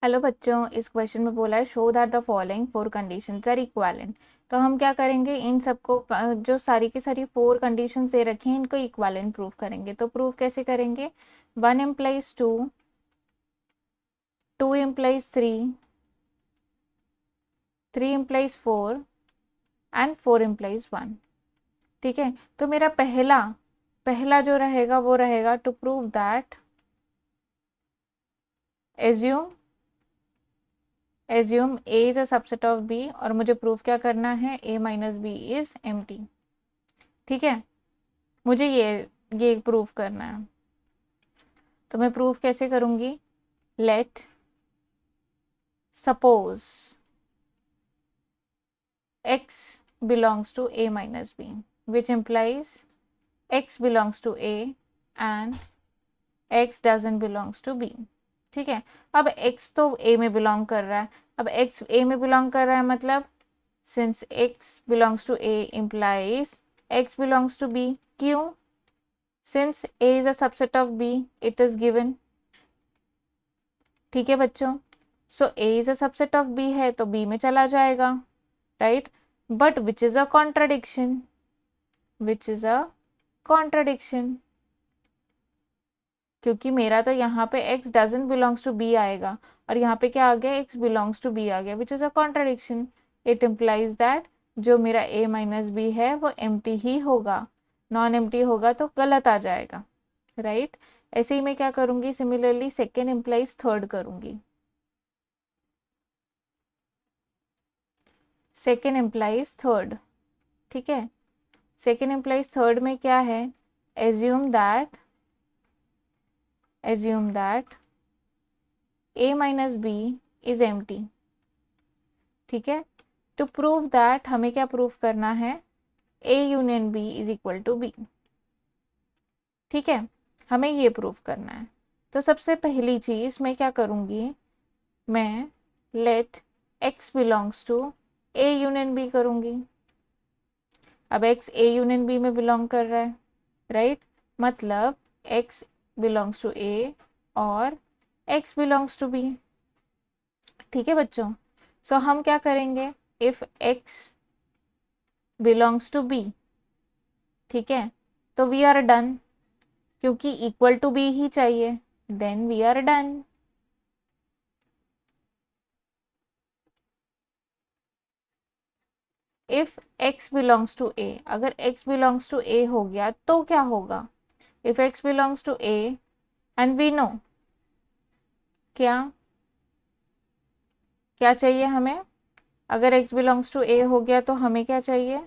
Hello बच्चों, इस question में बोला है show that the following four conditions are equivalent. तो हम क्या करेंगे, इन सबको जो सारी की सारी फोर कंडीशंस दे रखी हैं इनको इक्विवेलेंट प्रूफ करेंगे। तो प्रूफ कैसे करेंगे? 1 implies 2, 2 implies 3, 3 implies 4 and 4 implies 1। ठीक है, तो मेरा पहला पहला जो रहेगा वो रहेगा to prove that assume A is a subset of B, और मुझे प्रूफ क्या करना है, A minus B is empty. ठीक है, मुझे ये प्रूफ करना है। तो मैं प्रूफ कैसे करूंगी? Let suppose x belongs to A minus B, which implies x belongs to A and x doesn't belongs to B। ठीक है, अब x तो A में बिलोंग कर रहा है। अब x A में बिलोंग कर रहा है मतलब since x belongs to A implies x belongs to B। क्यों? since A is a subset of B, it is given। ठीक है बच्चों, so A is a subset of B है तो B में चला जाएगा, right. But which is a contradiction, which is a contradiction, क्योंकि मेरा तो यहाँ पे x doesn't belongs to B आएगा और यहाँ पे क्या आ गया, x बिलोंग्स टू B आ गया, which is a contradiction. It implies that जो मेरा A माइनस बी है वो एम्प्टी ही होगा, नॉन एम्प्टी होगा तो गलत आ जाएगा, राइट। ऐसे ही मैं क्या करूंगी, सिमिलरली सेकेंड इम्प्लाइज थर्ड करूंगी। सेकेंड इम्प्लाइज थर्ड, ठीक है। सेकेंड इम्प्लाइज थर्ड में क्या है, assume that A minus B is empty. ठीक है, टू प्रूव दैट हमें क्या प्रूव करना है, A union B is equal to B। ठीक है, हमें ये प्रूव करना है। तो सबसे पहली चीज मैं क्या करूंगी, मैं let x belongs to A union B करूंगी। अब x A यूनियन B में बिलोंग कर रहा है, राइट, मतलब x बिलोंग्स टू A और x बिलोंग्स टू B। ठीक है बच्चों, सो हम क्या करेंगे, if x belongs to B, ठीक है, तो वी आर डन, क्योंकि इक्वल टू B ही चाहिए, then we are done. If x belongs to A, अगर x बिलोंग्स टू A हो गया तो क्या होगा, if x belongs to A and we know, क्या क्या चाहिए हमें, अगर x बिलोंग्स टू A हो गया तो हमें क्या चाहिए,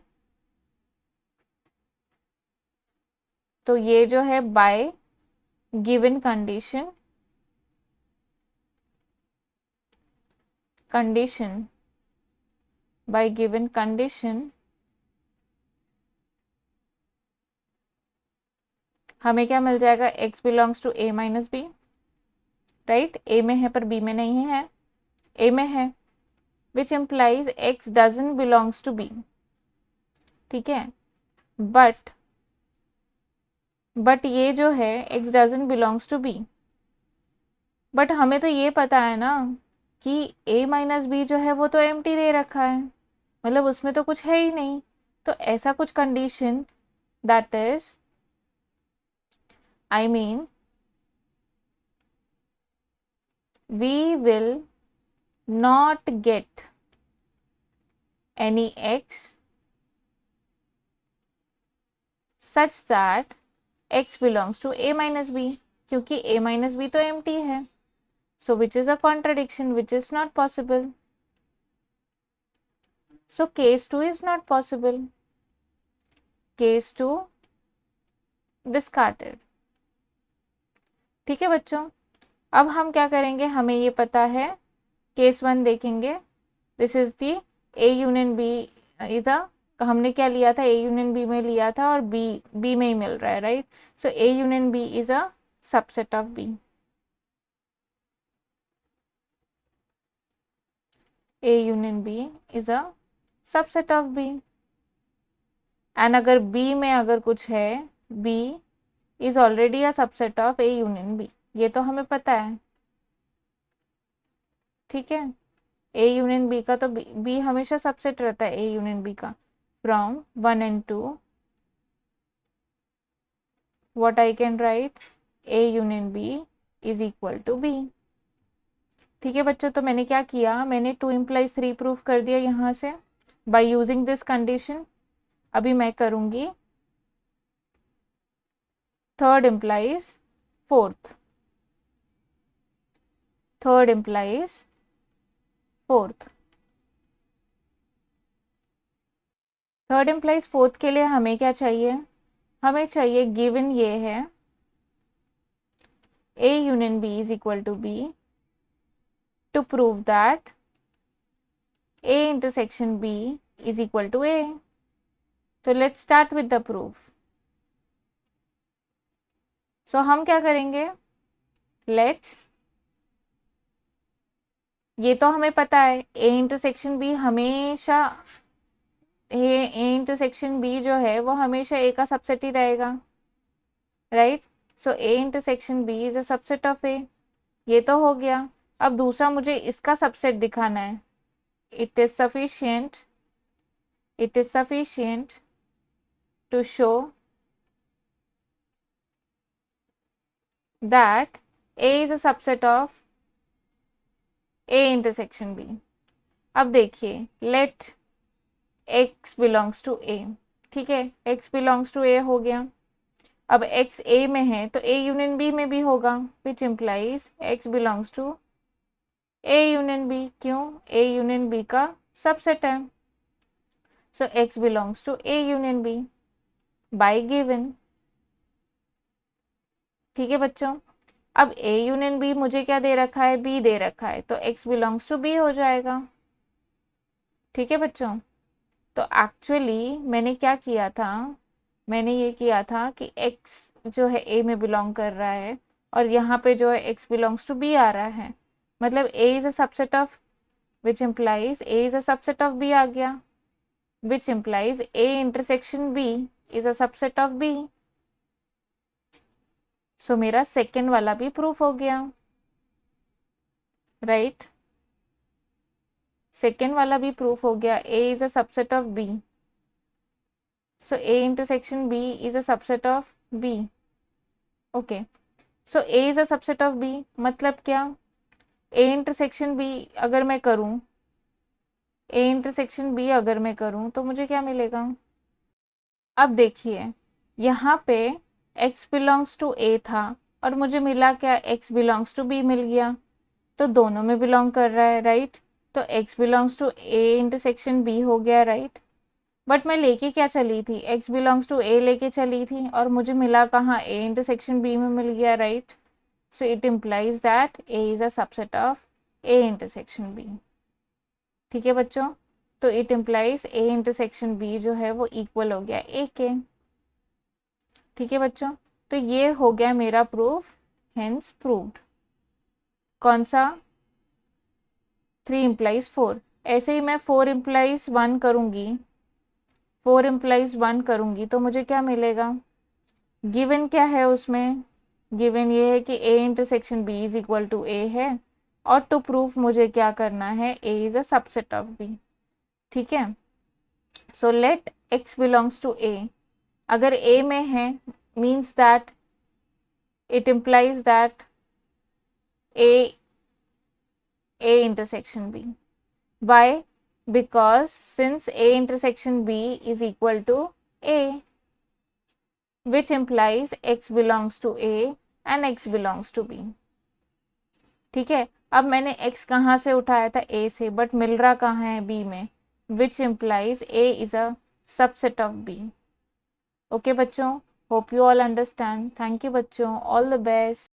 तो ये जो है by given condition by given condition हमें क्या मिल जाएगा, x belongs to A minus B, right. A में है पर B में नहीं है, A में है, which implies x doesn't belongs to B। ठीक है, बट ये जो है x doesn't belongs to B, but हमें तो ये पता है ना कि A माइनस बी जो है वो तो एम्प्टी दे रखा है, मतलब उसमें तो कुछ है ही नहीं। तो ऐसा कुछ condition, that is I mean we will not get any x such that x belongs to A minus b, क्योंकि A minus b तो empty है, so which is a contradiction, which is not possible, so case 2 is not possible, case 2 discarded। ठीक है बच्चों, अब हम क्या करेंगे, हमें ये पता है, केस 1 देखेंगे, this is the A union B is a, हमने क्या लिया था, A यूनियन B में लिया था और B में ही मिल रहा है, right. So A union B is a subset of B, A union B is a subset of B, and अगर B में अगर कुछ है, B is already a subset of A union B, ये तो हमें पता है। ठीक है, ए यूनियन बी का, तो बी हमेशा सबसेट रहता है ए यूनियन बी का। From 1 and 2 what I can write, A union B is equal to B। ठीक है बच्चों, तो मैंने क्या किया, मैंने 2 implies 3 प्रूफ कर दिया यहाँ से बाय यूजिंग दिस कंडीशन। अभी मैं करूँगी third implies fourth, third implies fourth, third implies fourth के लिए हमें क्या चाहिए, हमें चाहिए गिवन ये है A union B is equal to B to prove that A intersection B is equal to A। तो let's start with the proof। so हम क्या करेंगे, let, ये तो हमें पता है A इंटरसेक्शन B हमेशा, A इंटरसेक्शन B जो है वो हमेशा A का सबसेट ही रहेगा, right. So A intersection B is a subset of A, ये तो हो गया। अब दूसरा मुझे इसका सबसेट दिखाना है। It is sufficient, it is sufficient to show that A is a subset of A intersection B। अब देखिए, let x belongs to A, ठीक है, x belongs to A हो गया। अब x A में है तो A यूनियन B में भी होगा, which implies x belongs to A union B। क्यों, A यूनियन B का सबसेट है। so x belongs to A union B by given। ठीक है बच्चों, अब A यूनियन B मुझे क्या दे रखा है, B दे रखा है, तो x बिलोंग्स टू B हो जाएगा। ठीक है बच्चों, तो एक्चुअली मैंने क्या किया था, मैंने ये किया था कि x जो है A में बिलोंग कर रहा है और यहाँ पे जो है x बिलोंग्स टू B आ रहा है, मतलब A is a subset of, which implies A is a subset of B आ गया, which implies A intersection B is a subset of B। सो मेरा सेकेंड वाला भी प्रूफ हो गया, राइट। सेकेंड वाला भी प्रूफ हो गया, A is a subset of B, so A intersection B is a subset of B। Okay, so A is a subset of B मतलब क्या, A इंटरसेक्शन B अगर मैं करूं, A इंटरसेक्शन B अगर मैं करूं तो मुझे क्या मिलेगा। अब देखिए, यहाँ पे x बिलोंग्स टू A था और मुझे मिला क्या, x बिलोंग्स टू B मिल गया, तो दोनों में बिलोंग कर रहा है, राइट। तो x belongs to A intersection B हो गया, राइट। बट मैं लेके क्या चली थी, x बिलोंग्स टू A लेके चली थी और मुझे मिला कहाँ, A इंटरसेक्शन B में मिल गया, right. So it implies that A is a subset of A intersection B। ठीक है बच्चों, तो it implies A intersection B जो है वो इक्वल हो गया A के। ठीक है बच्चों, तो ये हो गया मेरा प्रूफ, हेंस प्रूव्ड। कौन सा, 3 इम्प्लाइज 4। ऐसे ही मैं 4 इम्प्लाइज 1 करूंगी, 4 इम्प्लाइज 1 करूंगी तो मुझे क्या मिलेगा, गिवन क्या है उसमें, गिवन ये है कि A intersection B is equal to A है, और टू प्रूफ मुझे क्या करना है, A is a subset of B। ठीक है, so let x belongs to A, अगर A में है means that it implies that A intersection B। Why? Because since A intersection B is equal to A, which implies x belongs to A and x belongs to B। ठीक है, अब मैंने x कहाँ से उठाया था, A से, but मिल रहा कहाँ है, B में, which implies A is a subset of B। Okay बच्चों, hope you all understand. Thank you बच्चों, ऑल द बेस्ट।